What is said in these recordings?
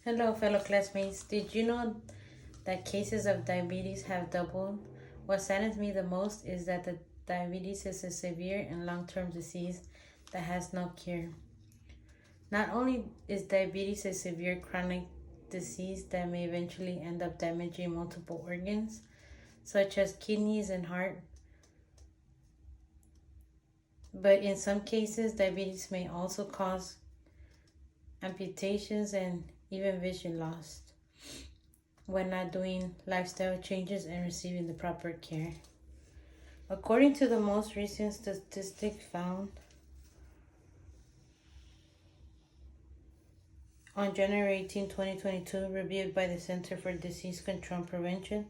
Hello, fellow classmates. Did you know that cases of diabetes have doubled? What saddens me the most is that the diabetes is a severe and long-term disease that has no cure. Not only is diabetes a severe chronic disease that may eventually end up damaging multiple organs, such as kidneys and heart, but in some cases, diabetes may also cause amputations and even vision loss when not doing lifestyle changes and receiving the proper care. According to the most recent statistic found on January 18, 2022, reviewed by the Center for Disease Control and Prevention,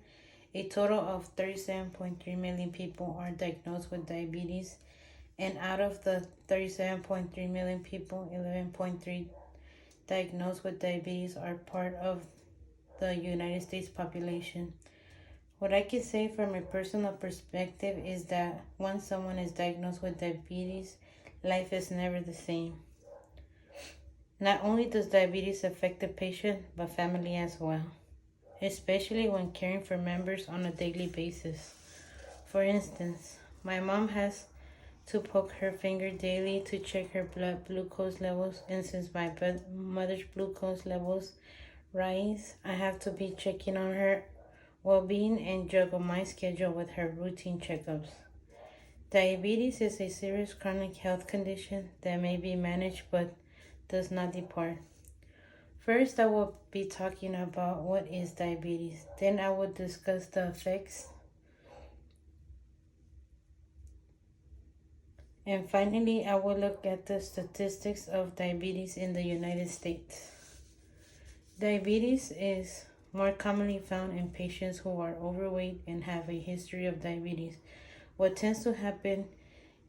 a total of 37.3 million people are diagnosed with diabetes, and out of the 37.3 million people, 11.3 diagnosed with diabetes are part of the United States population. What I can say from a personal perspective is that once someone is diagnosed with diabetes, life is never the same. Not only does diabetes affect the patient, but family as well, especially when caring for members on a daily basis. For instance, my mom has to poke her finger daily to check her blood glucose levels, and since my mother's glucose levels rise, I have to be checking on her well-being and juggle my schedule with her routine checkups. Diabetes is a serious chronic health condition that may be managed but does not depart. First, I will be talking about what is diabetes. Then I will discuss the effects. And finally, I will look at the statistics of diabetes in the United States. Diabetes is more commonly found in patients who are overweight and have a history of diabetes. What tends to happen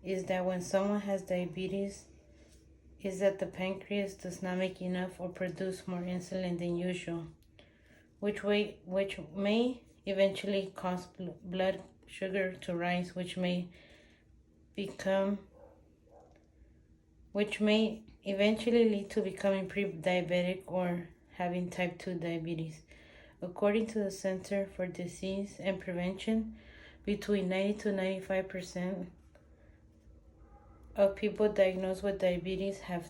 is that when someone has diabetes, is that the pancreas does not make enough or produce more insulin than usual, which may eventually cause blood sugar to rise, which may eventually lead to becoming pre-diabetic or having type 2 diabetes. According to the Center for Disease and Prevention, between 90 to 95% of people diagnosed with diabetes have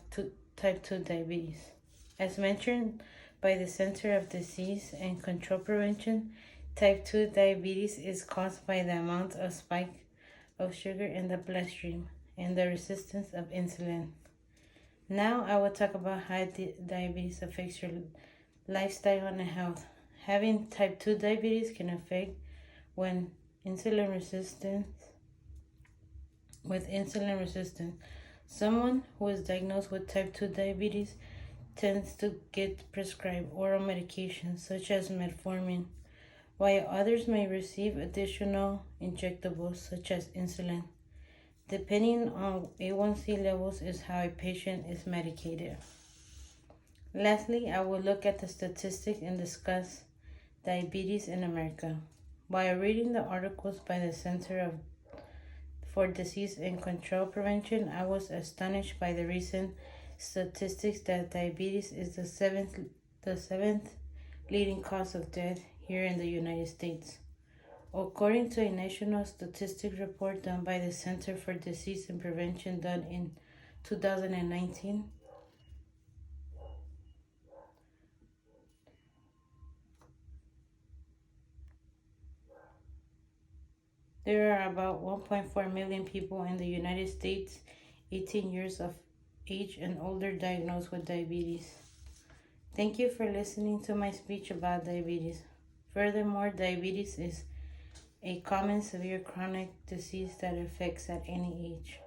type 2 diabetes. As mentioned by the Center of Disease and Control Prevention, type 2 diabetes is caused by the amount of spike of sugar in the bloodstream and the resistance of insulin. Now I will talk about how diabetes affects your lifestyle and health. Having type 2 diabetes can affect when insulin resistance. Someone who is diagnosed with type 2 diabetes tends to get prescribed oral medications such as metformin, while others may receive additional injectables such as insulin. Depending on A1C levels is how a patient is medicated. Lastly, I will look at the statistics and discuss diabetes in America. While reading the articles by the Center for Disease and Control Prevention, I was astonished by the recent statistics that diabetes is the seventh leading cause of death here in the United States. According to a national statistics report done by the Center for Disease and Prevention done in 2019, there are about 1.4 million people in the United States 18 years of age and older diagnosed with diabetes. Thank you for listening to my speech about diabetes. Furthermore, diabetes is a common severe chronic disease that affects at any age.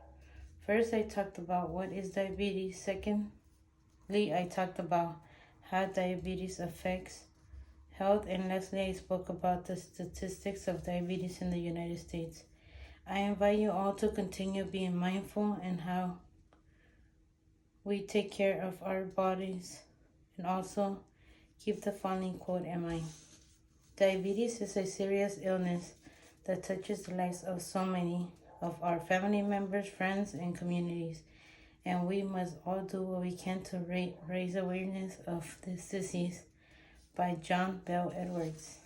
First, I talked about what is diabetes. Secondly, I talked about how diabetes affects health, and lastly, I spoke about the statistics of diabetes in the United States. I invite you all to continue being mindful in how we take care of our bodies, and also keep the following quote in mind. Diabetes is a serious illness that touches the lives of so many of our family members, friends, and communities. and we must all do what we can to raise awareness of this disease. By John Bell Edwards.